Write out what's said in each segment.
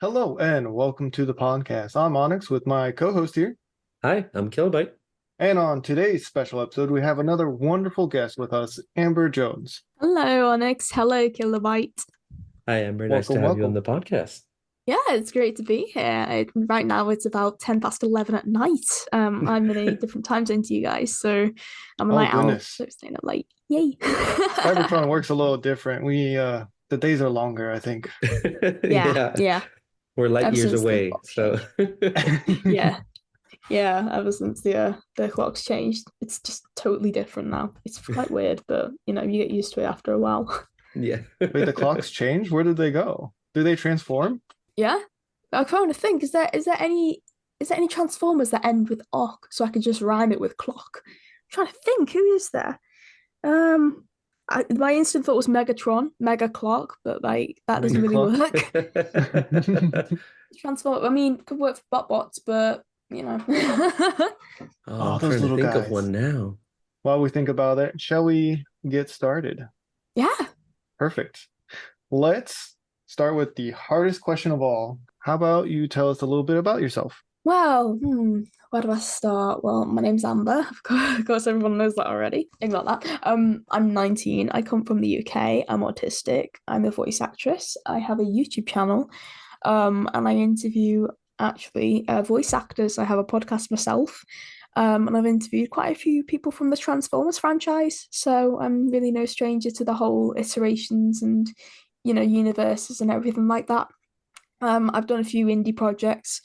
Hello and welcome to the podcast. I'm Onyx with my co-host here. Hi, I'm Kilobyte. And on today's special episode, we have another wonderful guest with us, Amber Jones. Hello, Onyx. Hello, Kilobyte. Hi, Amber. Nice to Welcome, have you on welcome. the podcast. Yeah, it's great to be here. Right now, it's about 10 past 11 at night. I'm in a different time zone to you guys, so I'm a Oh night owl, goodness. so staying up late. Yay! Cybertron works a little different. The days are longer, I think. Yeah, Yeah, yeah. we're light Ever years since the away, clock so changed. Yeah, yeah. Ever since the clock's changed, it's just totally different now. It's quite weird, but you get used to it after a while. yeah. Wait, the clocks change? Where did they go? Do they transform? Yeah. I'm trying to think, is there any Transformers that end with "ock" so I could just rhyme it with "clock"? I'm trying to think, who is there? Um, my instant thought was Megatron, Mega Clock, but like that doesn't Mega really clock. work. Transform, I mean, could work for BotBots, but you know. Oh, Oh, I'm those trying to little think of guys. one now. While we think about it, shall we get started? Yeah. Perfect. Let's start with the hardest question of all. How about you tell us a little bit about yourself? Well, where do I start? Well, my name's Amber. Of course, everyone knows that already. Ignore that. I'm 19. I come from the UK. I'm autistic. I'm a voice actress. I have a YouTube channel, and I interview actually voice actors. I have a podcast myself, and I've interviewed quite a few people from the Transformers franchise. So I'm really no stranger to the whole iterations and universes and everything like that. I've done a few indie projects,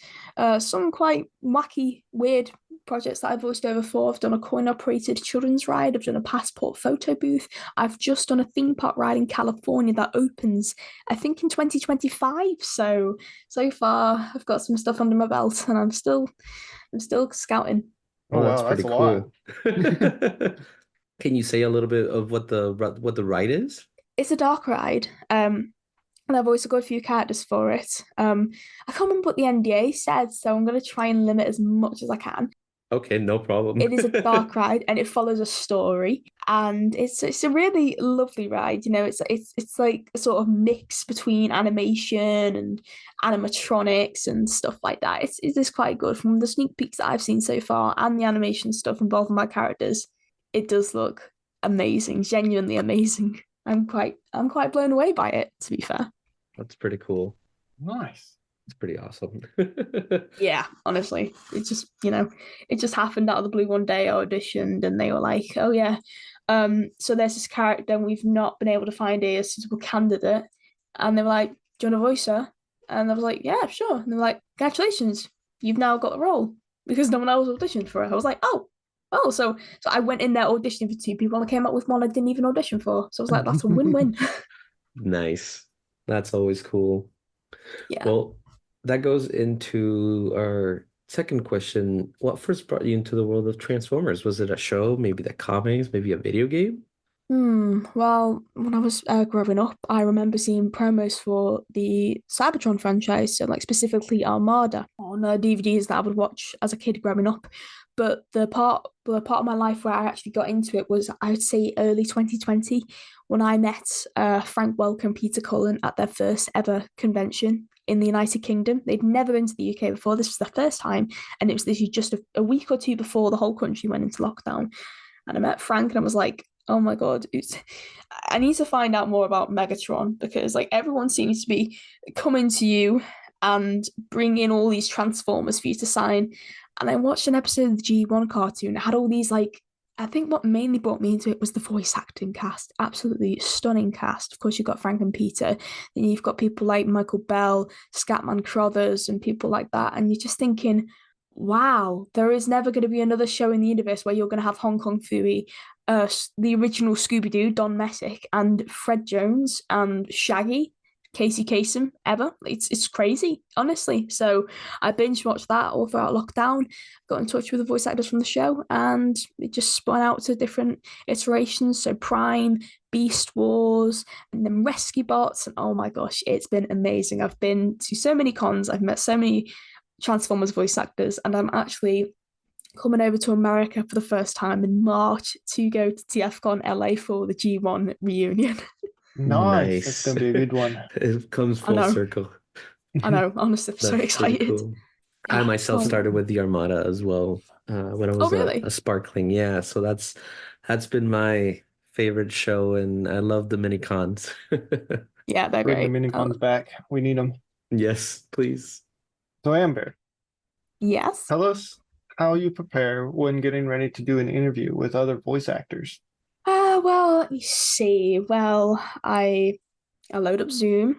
some quite wacky, weird projects that I've voiced over for. I've done a coin-operated children's ride. I've done a passport photo booth. I've just done a theme park ride in California that opens, I think, in 2025. So far, I've got some stuff under my belt, and I'm still scouting. Oh Oh, that's wow, that's pretty a lot. cool. Can you say a little bit of what the ride is? It's a dark ride. And I've also got a few characters for it. I can't remember what the NDA said, so I'm going to try and limit as much as I can. Okay, no problem. It is a dark ride, and it follows a story, and it's a really lovely ride. It's like a sort of mix between animation and animatronics and stuff like that. It is quite good from the sneak peeks that I've seen so far, and the animation stuff involving my characters. It does look amazing, genuinely amazing. I'm quite blown away by it, to be fair. That's pretty cool. Nice. It's pretty awesome. Yeah, honestly, it just happened out of the blue one day. I auditioned, and they were like, "Oh yeah, so there's this character, and we've not been able to find a suitable candidate." And they were like, "Do you want to voice her?" And I was like, "Yeah, sure." And they're like, "Congratulations, you've now got the role because no one else auditioned for it." I was like, "Oh." So I went in there auditioning for two people, and I came up with one I didn't even audition for. So I was like, "That's a win-win." Nice. That's always cool. Yeah. Well, that goes into our second question. What first brought you into the world of Transformers? Was it a show, maybe the comics, maybe a video game? Well, when I was growing up, I remember seeing promos for the Cybertron franchise, so like specifically Armada on DVDs that I would watch as a kid growing up. But the part of my life where I actually got into it was, I would say, early 2020, when I met Frank Welker and Peter Cullen at their first ever convention in the United Kingdom. They'd never been to the UK before. This was their first time, and it was literally just a week or two before the whole country went into lockdown. And I met Frank, and I was like, oh my God, I need to find out more about Megatron, because like everyone seems to be coming to you and bringing all these Transformers for you to sign. And I watched an episode of the G1 cartoon. It had all these like, I think what mainly brought me into it was the voice acting cast. Absolutely stunning cast. Of course, you've got Frank and Peter. Then you've got people like Michael Bell, Scatman Crothers, and people like that. And you're just thinking, wow, there is never going to be another show in the universe where you're going to have Hong Kong Phooey, the original Scooby Doo, Don Messick, and Fred Jones and Shaggy, Casey Kasem ever. It's crazy, honestly. So I binge watched that all throughout lockdown. Got in touch with the voice actors from the show, and it just spun out to different iterations. So Prime, Beast Wars, and then Rescue Bots, and oh my gosh, it's been amazing. I've been to so many cons. I've met so many Transformers voice actors, and I'm actually coming over to America for the first time in March to go to TFCon LA for the G1 reunion. Nice. That's Nice. gonna be a good one. It comes I full know. circle. I know, honestly, I'm so That's pretty excited. cool. I Yeah. myself Oh, started with the Armada as well, when I oh was a really? sparkling. Yeah, so that's been my favorite show, and I love the mini cons. Yeah, they're Bring the great. mini cons back. We need them. Yes, please. So Amber, Yes. tell us how you prepare when getting ready to do an interview with other voice actors. Well, let me see. Well, I load up Zoom.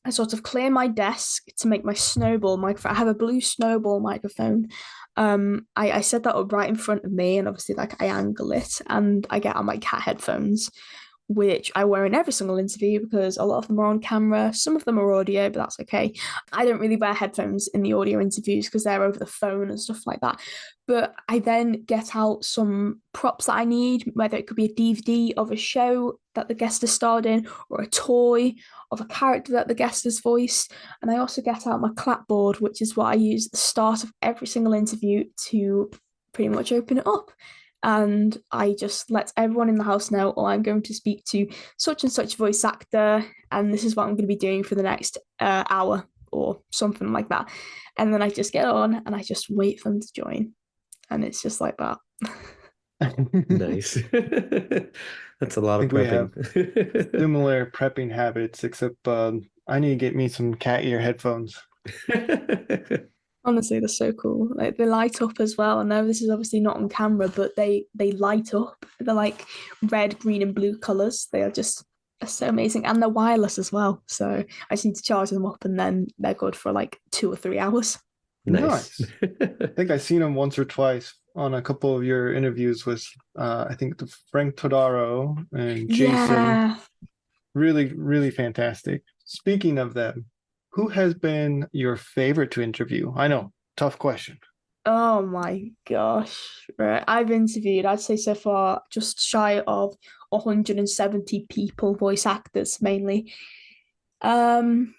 I sort of clear my desk to make my snowball microphone. I have a blue snowball microphone. I set that up right in front of me, and obviously, like I angle it, and I get on my cat headphones, which I wear in every single interview because a lot of them are on camera. Some of them are audio, but that's okay. I don't really wear headphones in the audio interviews because they're over the phone and stuff like that. But I then get out some props that I need, whether it could be a DVD of a show that the guest has starred in, or a toy of a character that the guest has voiced. And I also get out my clapboard, which is what I use at the start of every single interview to pretty much open it up. And I just let everyone in the house know, oh, I'm going to speak to such and such voice actor, and this is what I'm going to be doing for the next hour or something like that. And then I just get on and I just wait for them to join. And it's just like that. I Nice. That's a lot of think we have prepping. similar prepping habits, except I need to get me some cat ear headphones. Honestly, they're so cool. Like they light up as well. I know this is obviously not on camera, but they light up. They're like red, green, and blue colors. They are just so amazing, and they're wireless as well. So I just need to charge them up, and then they're good for like 2 or 3 hours. Nice. Nice. I think I've seen them once or twice on a couple of your interviews with I think the Frank Todaro and Jason. Yeah. Really, really fantastic. Speaking of them, who has been your favorite to interview? I know, tough question. Oh my gosh. Right. I've interviewed, I'd say so far, just shy of 170 people, voice actors mainly. Um,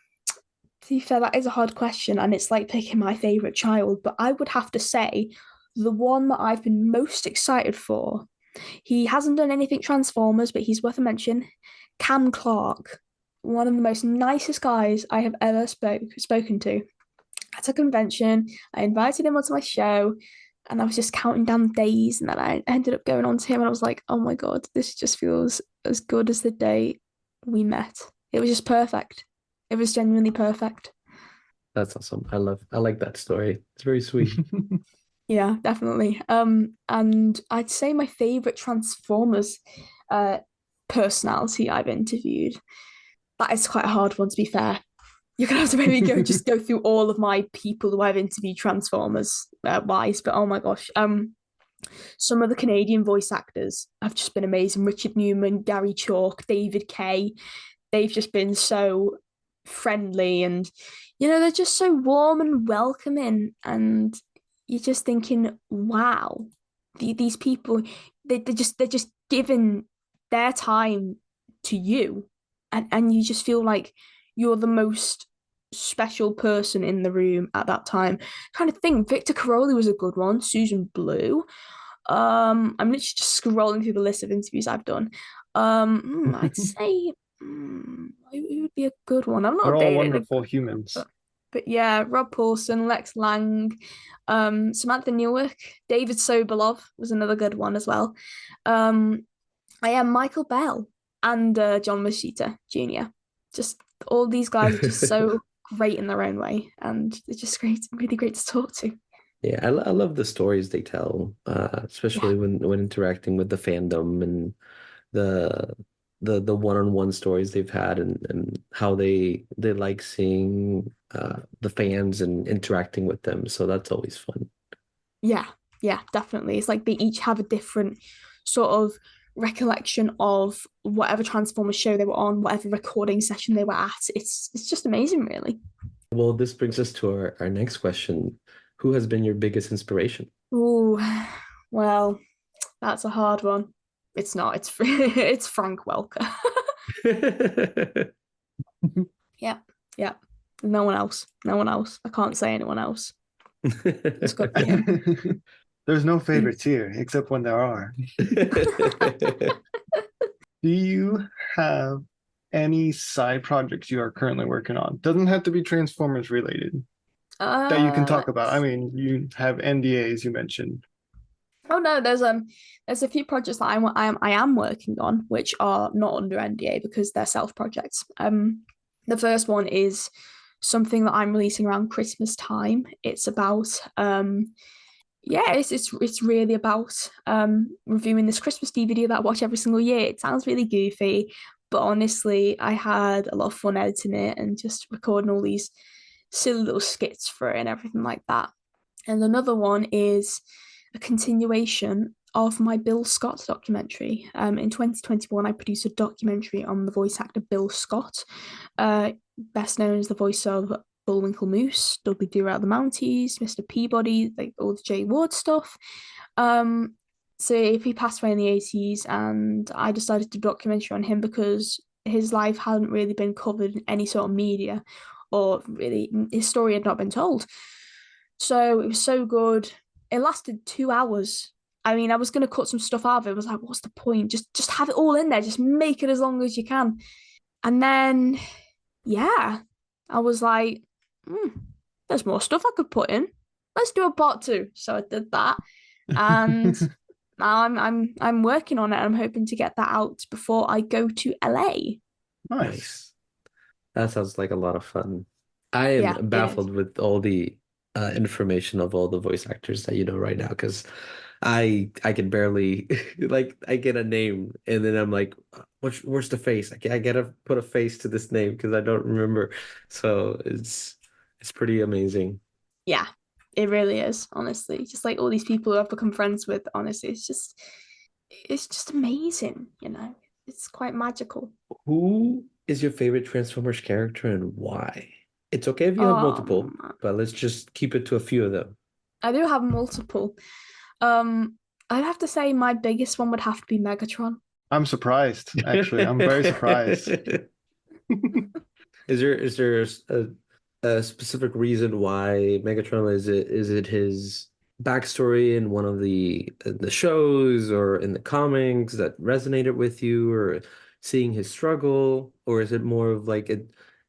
to be fair, that is a hard question, and it's like picking my favorite child, but I would have to say the one that I've been most excited for. He hasn't done anything Transformers, but he's worth a mention. Cam Clark, one of the most nicest guys I have ever spoken to. At a convention, I invited him onto my show, and I was just counting down the days, and then I ended up going on to him, and I was like, oh my god, this just feels as good as the day we met. It was just perfect. It was genuinely perfect. That's awesome. I like that story. It's very sweet. Yeah, definitely. And I'd say my favorite Transformers uh personality I've interviewed. That is quite a hard one, to be fair. You're gonna have to maybe go through all of my people who I've interviewed Transformers wise, but oh my gosh. Some of the Canadian voice actors have just been amazing. Richard Newman, Gary Chalk, David Kay. They've just been so friendly, and they're just so warm and welcoming, and you're just thinking, wow, these people, they're just giving their time to you, and you just feel like you're the most special person in the room at that time. Kind of thing. Victor Caroli was a good one. Susan Blue. I'm literally just scrolling through the list of interviews I've done. I'd say it would be a good one. I'm They're not all dating wonderful humans. but yeah, Rob Paulson, Lex Lang, Samantha Newick, David Sobolov was another good one as well. Um, I am Michael Bell and John Machita Jr. Just all these guys are just so great in their own way, and they're just great, really great to talk to. Yeah, I love the stories they tell, Yeah, especially when interacting with the fandom and the the one-on-one stories they've had, and how they like seeing the fans and interacting with them. So that's always fun. yeah, yeah, definitely. It's like they each have a different sort of recollection of whatever Transformers show they were on, whatever recording session they were at. It's just amazing, really. Well, this brings us to our next question. Who has been your biggest inspiration? Oh, well, that's a hard one. It's not. It's it's Frank Welker. Yeah, yeah. No one else. No one else. I can't say anyone else. It's got to be him. There's no favorites here, except when there are. Do you have any side projects you are currently working on? Doesn't have to be Transformers related that you can talk about. I mean, you have NDAs you mentioned. Oh no, there's a few projects that I am working on which are not under NDA because they're self projects. The first one is something that I'm releasing around Christmas time. It's about yeah, it's really about reviewing this Christmas DVD that I watch every single year. It sounds really goofy, but honestly, I had a lot of fun editing it and just recording all these silly little skits for it and everything like that. And another one is a continuation of my Bill Scott documentary. In 2021, I produced a documentary on the voice actor Bill Scott, best known as the voice of Bullwinkle Moose, Dudley Do Right the Mounties, Mr. Peabody, like all the Jay Ward stuff. So if he passed away in the 80s, and I decided to do a documentary on him because his life hadn't really been covered in any sort of media, or really his story had not been told. So it was so good. It lasted 2 hours. I mean, I was going to cut some stuff out of it. I was like, what's the point? Just have it all in there. Just make it as long as you can. And then, yeah, I was like, there's more stuff I could put in. Let's do a part 2. So I did that. And now I'm working on it. I'm hoping to get that out before I go to LA. Nice. That sounds like a lot of fun. I am Yeah, it baffled is. with all the information of all the voice actors that you know right now, because I can barely like I get a name and then I'm like, where's the face? I gotta put a face to this name because I don't remember. So it's pretty amazing. Yeah, it really is, honestly. Just like all these people who I've become friends with, honestly, it's just amazing, you know. It's quite magical. Who is your favorite Transformers character and why? It's okay if you have multiple, Um, but let's just keep it to a few of them. I do have multiple. Um, I'd have to say my biggest one would have to be Megatron. I'm surprised, actually. I'm very surprised. Is there a specific reason why Megatron, is it his backstory in one of the shows or in the comics that resonated with you, or seeing his struggle, or is it more of like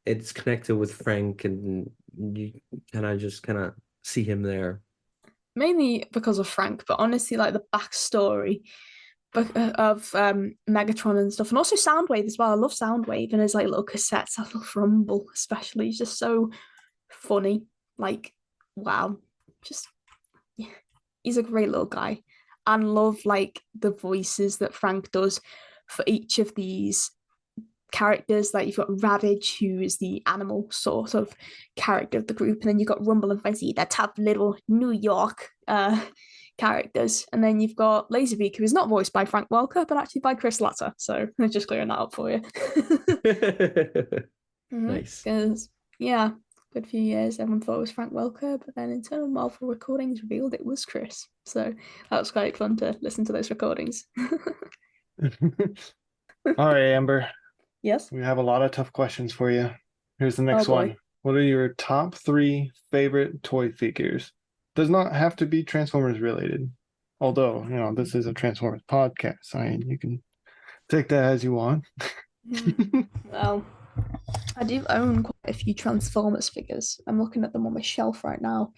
it's connected with Frank and you kind of see him there? Mainly because of Frank, but honestly, like the backstory of Megatron and stuff, and also Soundwave as well. I love Soundwave and his like little cassettes. I love Rumble, especially. He's just so funny. Like, wow, just yeah, he's a great little guy, and love like the voices that Frank does for each of these characters. Like you've got Ravage, who is the animal sort of character of the group, and then you've got Rumble and Fuzzy, the tough little New York characters, and then you've got Laserbeak, who is not voiced by Frank Welker, but actually by Chris Latta. So I'm just clearing that up for you. Nice. Because yeah, good few years everyone thought it was Frank Welker, but then internal Marvel recordings revealed it was Chris. So that was quite fun to listen to those recordings. All right, Amber. Yes. We have a lot of tough questions for you. Here's the Oh next boy. one. What are your top 3 favorite toy figures? Does not have to be Transformers related. Although, this is a Transformers podcast. I mean, you can take that as you want. Well, I do own quite a few Transformers figures. I'm looking at them on my shelf right now.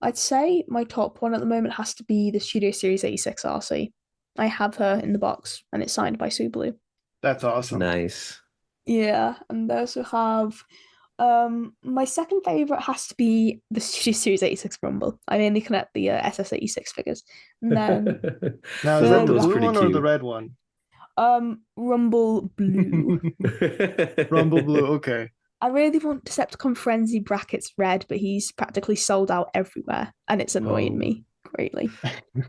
I'd say my top one at the moment has to be the Studio Series 86 RC. I have her in the box and it's signed by Sue Blue. That's awesome. Nice. Yeah, and I also have my second favorite has to be the Studio Series 86 Rumble. I mainly collect the SS86 figures. And then Now, is that the Rumble's blue pretty one or the cute. red one? Rumble Blue. Rumble blue, okay. I really want Decepticon Frenzy brackets red, but he's practically sold out everywhere, and it's annoying me greatly.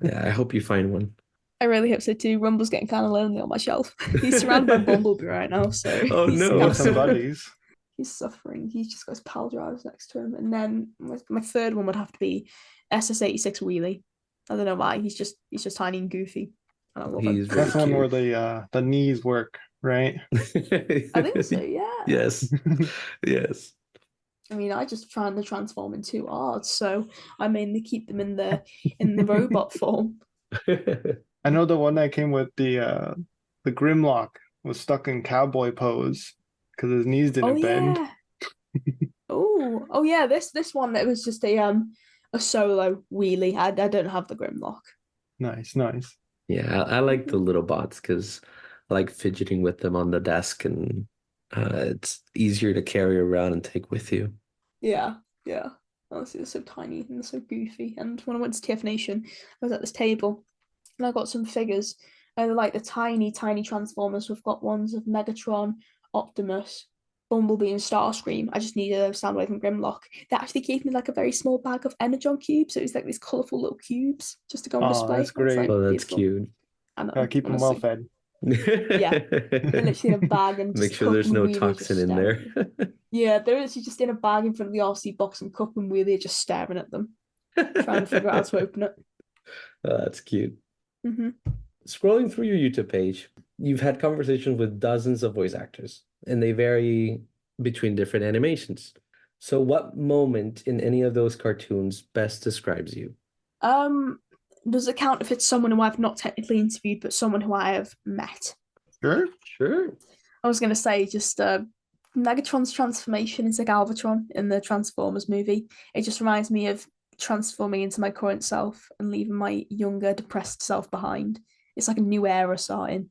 Yeah, I hope you find one. I really hope so too. Rumble's getting kind of lonely on my shelf. He's surrounded by Bumblebee right now, so Oh, he's no. Got some buddies. he's suffering. He's just got his pal drivers next to him, and then my third one would have to be SS86 Wheelie. I don't know why. He's just tiny and goofy, and I love him. He's very That's the one where cute. the knees work, right? I think so. Yeah. Yes. Yes. I mean, I just find the transform into art, so I mainly keep them in the robot form. I know the one that came with the Grimlock was stuck in cowboy pose. because his knees Oh didn't bend. yeah. Oh yeah. This one, it was just a solo wheelie. I don't have the Grimlock. Nice, nice. Yeah, I like the little bots because I like fidgeting with them on the desk, and it's easier to carry around and take with you. Yeah, yeah. Honestly, they're so tiny and they're so goofy. And when I went to TF Nation, I was at this table and I got some figures. And they're like the tiny, tiny Transformers. We've got ones of Megatron, Optimus, Bumblebee, and Starscream. I just needed a Soundwave and Grimlock. They actually gave me like a very small bag of Energon cubes. So it was like these colourful little cubes just to go on Oh, display. that's It's like great. Oh, that's beautiful. cute. I Gotta know, keep him well honestly. fed. Yeah. They're literally in a bag and Make just sure Cup there's and no Wheelie just toxin in staring at there. them. Yeah, they're literally just in a bag in front of the RC box and Cup and Wheelie are just staring at them, trying to figure out how to open it. Oh, that's cute. Hmm. Scrolling through your YouTube page, you've had conversations with dozens of voice actors, and they vary between different animations. So, what moment in any of those cartoons best describes you? Um, does it count if it's someone who I've not technically interviewed, but someone who I have met? Sure. Sure. I was gonna say just Megatron's transformation into Galvatron in the Transformers movie. It just reminds me of transforming into my current self and leaving my younger, depressed self behind. It's like a new era starting.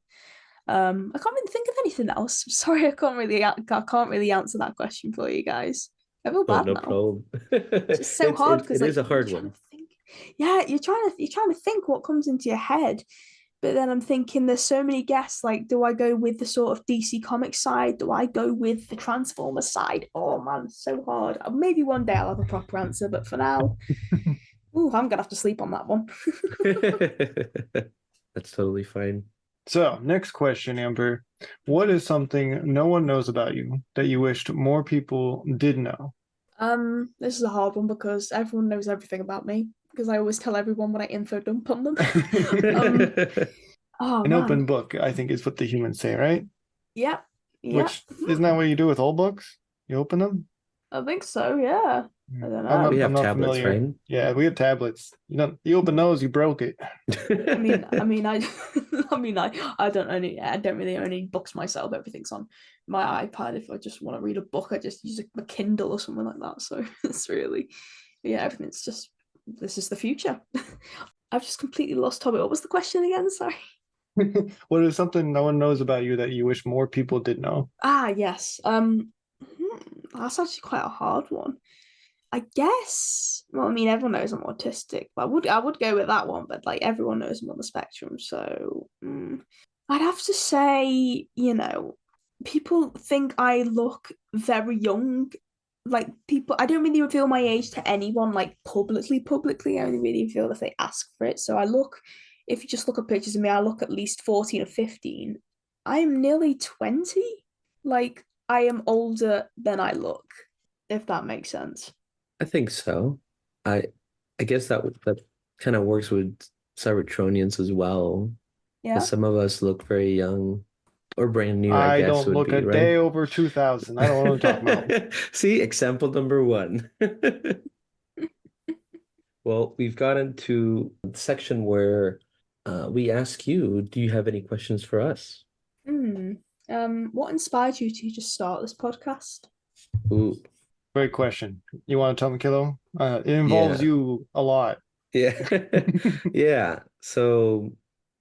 I can't really think of anything else. Sorry, I can't really answer that question for you guys. I feel Oh, bad no now. problem. It's just so hard because It is like a you're hard trying one. to think. Yeah, you're trying to think what comes into your head. But then I'm thinking there's so many guests. Like, do I go with the sort of DC Comics side? Do I go with the Transformers side? Oh man, so hard. Maybe one day I'll have a proper answer, but for now, ooh, I'm gonna have to sleep on that one. That's totally fine. So, next question, Amber. What is something no one knows about you that you wished more people did know? This is a hard one because everyone knows everything about me because I always tell everyone when I info dump on them. um, oh An open man, book, I think, is what the humans say, right? yeah, yeah, Which isn't that what you do with old books? You open them? I think so. Yeah, I don't I'm We not know. I'm have not tablets, familiar. right? Yeah, we have tablets. You open those, you broke it. I I don't really own any books myself. Everything's on my iPad. If I just want to read a book, I just use a Kindle or something like that. So it's really, yeah, everything's just, this is the future. I've just completely lost topic. What was the question again? Sorry. What is something no one knows about you that you wish more people did know? Ah, yes. That's actually quite a hard one. I guess. Well, I mean, everyone knows I'm autistic, but I would go with that one. But like everyone knows I'm on the spectrum, so I'd have to say, people think I look very young. Like people, I don't really reveal my age to anyone like publicly. Publicly, I only really reveal if they ask for it. So I look, if you just look at pictures of me, I look at least 14 or 15. I am nearly 20. Like I am older than I look, if that makes sense. I think so. I I guess that kind of works with Cybertronians as well. Yeah. Because some of us look very young or brand new, I I guess don't would look a be, right? day over 2000. I don't know what I'm talking about. See, example number one. Well, we've gotten to the section where we ask you, do you have any questions for us? Hmm. What inspired you to just start this podcast? Ooh, Great question. You want to tell me, Kilo? It involves yeah. you a lot. Yeah. Yeah. So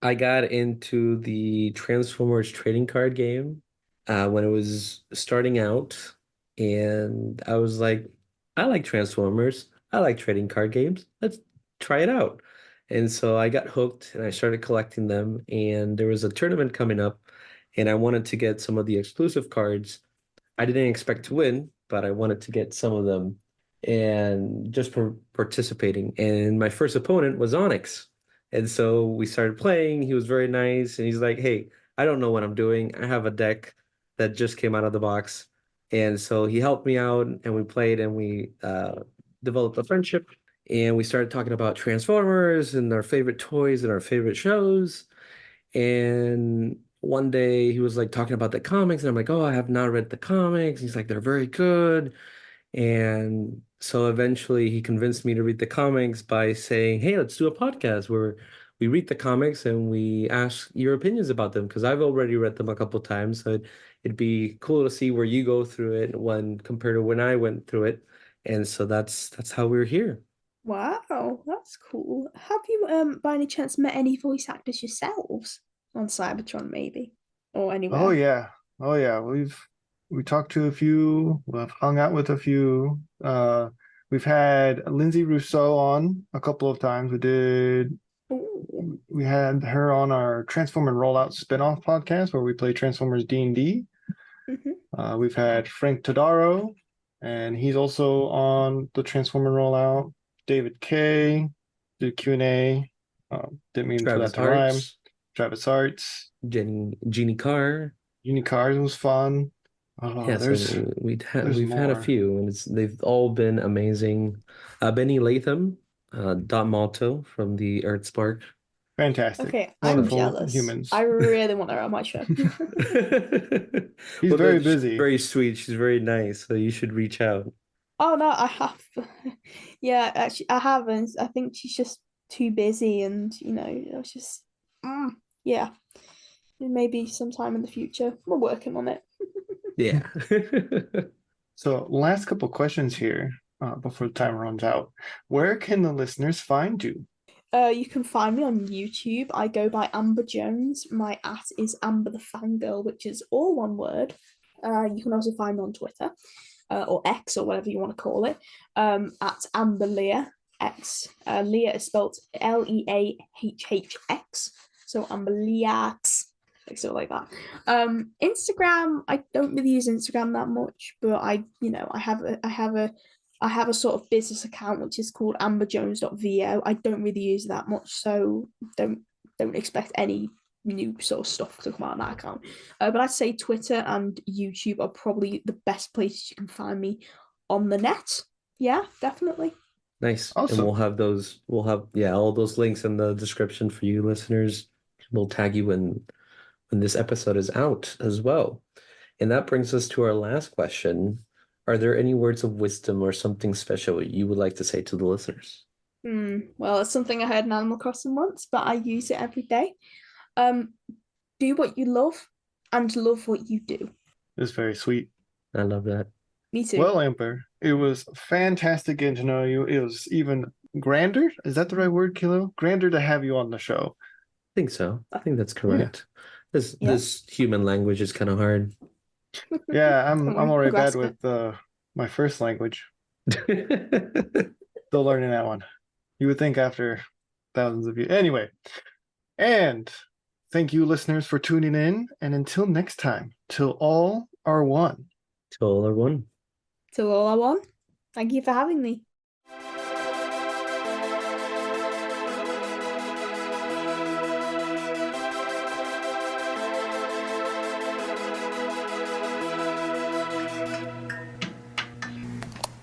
I got into the Transformers trading card game when it was starting out. And I was like, I like Transformers. I like trading card games. Let's try it out. And so I got hooked and I started collecting them. And there was a tournament coming up, and I wanted to get some of the exclusive cards. I didn't expect to win, but I wanted to get some of them and just for participating. And my first opponent was Onyx. And so we started playing. He was very nice. And he's like, hey, I don't know what I'm doing. I have a deck that just came out of the box. And so he helped me out and we played and we developed a friendship. And we started talking about Transformers and our favorite toys and our favorite shows. And one day he was like talking about the comics, and I'm like, oh, I have not read the comics. He's like, they're very good. And so eventually he convinced me to read the comics by saying, hey, let's do a podcast where we we read the comics and we ask your opinions about them because I've already read them a couple times. So it'd be cool to see where you go through it when compared to when I went through it. And so that's how we're here. Wow, that's cool. Have you by any chance met any voice actors yourselves on Cybertron, maybe? Or anywhere? Oh yeah. Oh yeah. We talked to a few, we've hung out with a few. We've had Lindsay Rousseau on a couple of times. Ooh. We had her on our Transform and Rollout spin-off podcast where we play Transformers D&D. We've had Frank Todaro, and he's also on the Transform and Rollout. David K. did Q&A. Didn't mean for Travis that to rhyme. Hartz, Travis Arts. Jeannie Carr. Unicars was fun. Oh, Yeah, so there's we've had a more. few, and they've all been amazing. Benny Latham, Dot Malto from the Earth Spark. Fantastic. Okay, I'm Wonderful jealous. humans. I really want her on my show. He's Well, very she's busy. very sweet. She's very nice, so you should reach out. Oh no, I have. Yeah, actually, I haven't. I think she's just too busy, and it's just, yeah. Maybe sometime in the future. We're working on it. Yeah. So, last couple questions here before the time runs out. Where can the listeners find you? You can find me on YouTube. I go by Amber Jones. My @ is Amber the Fangirl, which is all one word. You can also find me on Twitter, or X, or whatever you want to call it, at Amber Leah X. Leah is spelled Leahhx, so Amber Leax, like that. Instagram, I don't really use Instagram that much, but I have a sort of business account which is called amberjones.vo. I don't really use that much, so don't expect any new sort of stuff to come out of that account. But I'd say Twitter and YouTube are probably the best places you can find me on the net. Yeah, definitely. Nice. Awesome. And we'll have all those links in the description for you listeners. We'll tag you when this episode is out as well. And that brings us to our last question. Are there any words of wisdom or something special you would like to say to the listeners? Well, it's something I heard in Animal Crossing once, but I use it every day. Do what you love and love what you do. It's very sweet. I love that. Me too. Well, Amber, it was fantastic getting to know you. It was even grander. Is that the right word, Kilo? Grander to have you on the show. I think so. I think that's correct. This human language is kind of hard. Yeah, I'm already bad grasp it. with my first language. Still learning that one. You would think after thousands of years. Anyway, and thank you, listeners, for tuning in. And until next time, till all are one. Till all are one. Till all I want. Thank you for having me.